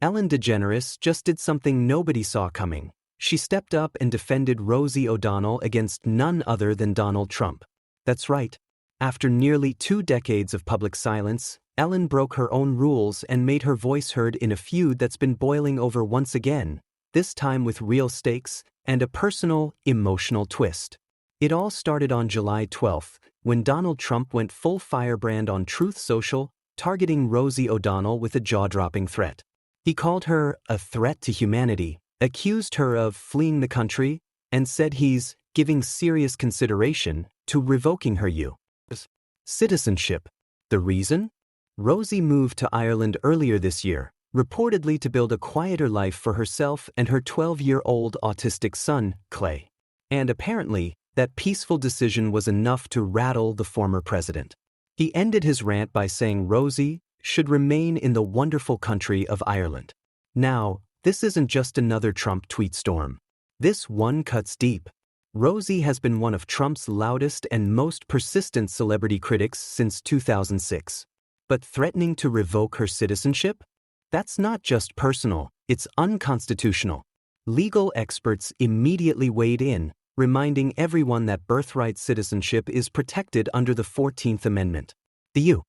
Ellen DeGeneres just did something nobody saw coming. She stepped up and defended Rosie O'Donnell against none other than Donald Trump. That's right. After nearly 2 decades of public silence, Ellen broke her own rules and made her voice heard in a feud that's been boiling over once again, this time with real stakes and a personal, emotional twist. It all started on July 12th, when Donald Trump went full firebrand on Truth Social, targeting Rosie O'Donnell with a jaw-dropping threat. He called her a threat to humanity, accused her of fleeing the country, and said he's giving serious consideration to revoking her U.S. citizenship. The reason? Rosie moved to Ireland earlier this year, reportedly to build a quieter life for herself and her 12-year-old autistic son, Clay. And apparently, that peaceful decision was enough to rattle the former president. He ended his rant by saying Rosie should remain in the wonderful country of Ireland. Now, this isn't just another Trump tweet storm. This one cuts deep. Rosie has been one of Trump's loudest and most persistent celebrity critics since 2006. But threatening to revoke her citizenship? That's not just personal, it's unconstitutional. Legal experts immediately weighed in, reminding everyone that birthright citizenship is protected under the 14th Amendment. The U.S.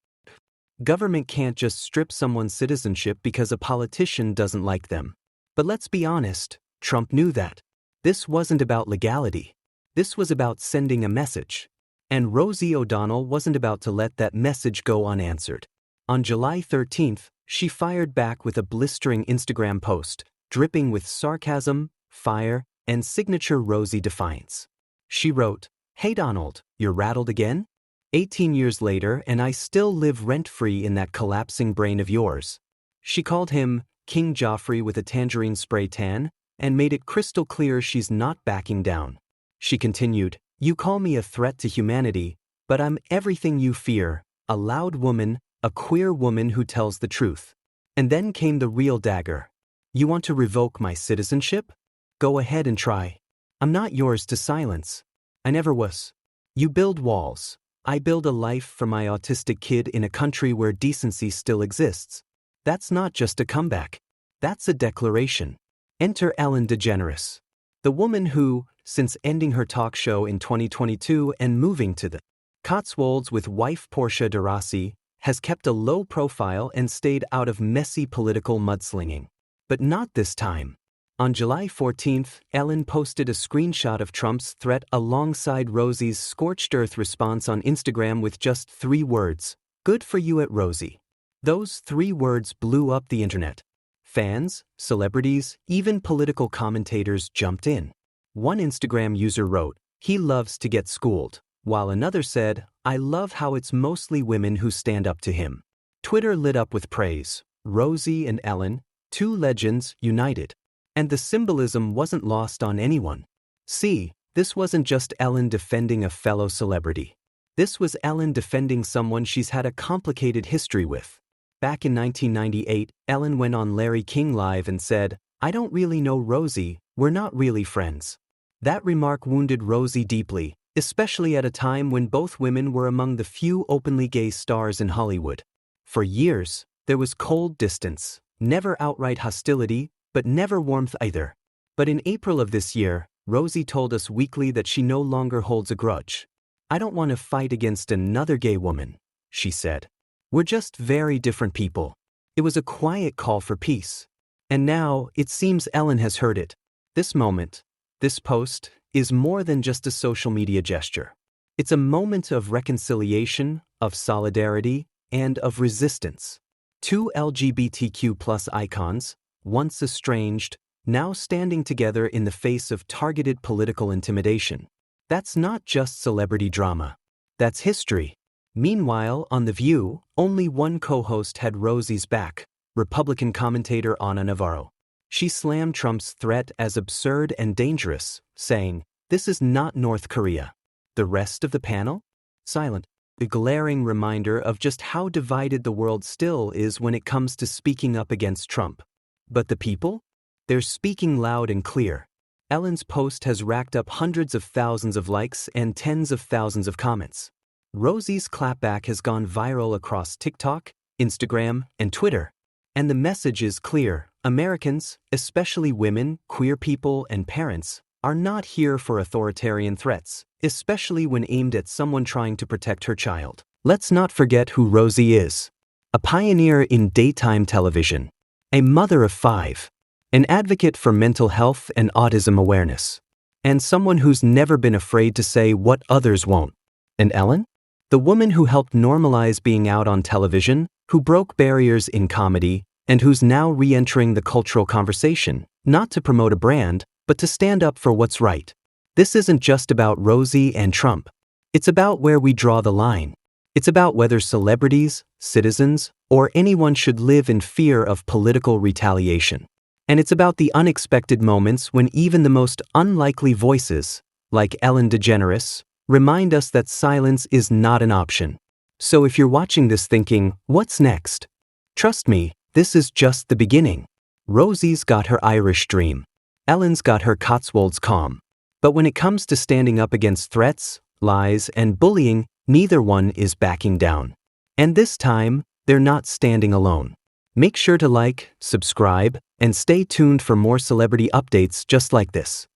government can't just strip someone's citizenship because a politician doesn't like them. But let's be honest, Trump knew that. This wasn't about legality. This was about sending a message. And Rosie O'Donnell wasn't about to let that message go unanswered. On July 13th, she fired back with a blistering Instagram post, dripping with sarcasm, fire, and signature Rosie defiance. She wrote, "Hey Donald, you're rattled again? 18 years later and I still live rent-free in that collapsing brain of yours." She called him King Joffrey with a tangerine spray tan and made it crystal clear she's not backing down. She continued, "You call me a threat to humanity, but I'm everything you fear, a loud woman, a queer woman who tells the truth." And then came the real dagger. "You want to revoke my citizenship? Go ahead and try. I'm not yours to silence. I never was. You build walls. I build a life for my autistic kid in a country where decency still exists." That's not just a comeback. That's a declaration. Enter Ellen DeGeneres, the woman who, since ending her talk show in 2022 and moving to the Cotswolds with wife Portia de Rossi, has kept a low profile and stayed out of messy political mudslinging. But not this time. On July 14th, Ellen posted a screenshot of Trump's threat alongside Rosie's scorched earth response on Instagram with just 3 words, "Good for you at Rosie." Those 3 words blew up the internet. Fans, celebrities, even political commentators jumped in. One Instagram user wrote, "He loves to get schooled," while another said, "I love how it's mostly women who stand up to him." Twitter lit up with praise. Rosie and Ellen, 2 legends, united. And the symbolism wasn't lost on anyone. See, this wasn't just Ellen defending a fellow celebrity. This was Ellen defending someone she's had a complicated history with. Back in 1998, Ellen went on Larry King Live and said, "I don't really know Rosie, we're not really friends." That remark wounded Rosie deeply, especially at a time when both women were among the few openly gay stars in Hollywood. For years, there was cold distance, never outright hostility, but never warmth either. But in April of this year, Rosie told Us Weekly that she no longer holds a grudge. "I don't want to fight against another gay woman," she said. "We're just very different people." It was a quiet call for peace. And now, it seems Ellen has heard it. This moment, this post, is more than just a social media gesture. It's a moment of reconciliation, of solidarity, and of resistance. 2 LGBTQ+ icons, once estranged, now standing together in the face of targeted political intimidation. That's not just celebrity drama. That's history. Meanwhile, on The View, only one co-host had Rosie's back, Republican commentator Ana Navarro. She slammed Trump's threat as absurd and dangerous, saying, "This is not North Korea." The rest of the panel? Silent. A glaring reminder of just how divided the world still is when it comes to speaking up against Trump. But the people? They're speaking loud and clear. Ellen's post has racked up hundreds of thousands of likes and tens of thousands of comments. Rosie's clapback has gone viral across TikTok, Instagram, and Twitter. And the message is clear: Americans, especially women, queer people, and parents, are not here for authoritarian threats, especially when aimed at someone trying to protect her child. Let's not forget who Rosie is. A pioneer in daytime television, a mother of 5, an advocate for mental health and autism awareness, and someone who's never been afraid to say what others won't. And Ellen? The woman who helped normalize being out on television, who broke barriers in comedy, and who's now re-entering the cultural conversation, not to promote a brand, but to stand up for what's right. This isn't just about Rosie and Trump. It's about where we draw the line. It's about whether celebrities, citizens, or anyone should live in fear of political retaliation. And it's about the unexpected moments when even the most unlikely voices, like Ellen DeGeneres, remind us that silence is not an option. So if you're watching this thinking, what's next? Trust me, this is just the beginning. Rosie's got her Irish dream. Ellen's got her Cotswolds calm. But when it comes to standing up against threats, lies, and bullying, neither one is backing down. And this time, they're not standing alone. Make sure to like, subscribe, and stay tuned for more celebrity updates just like this.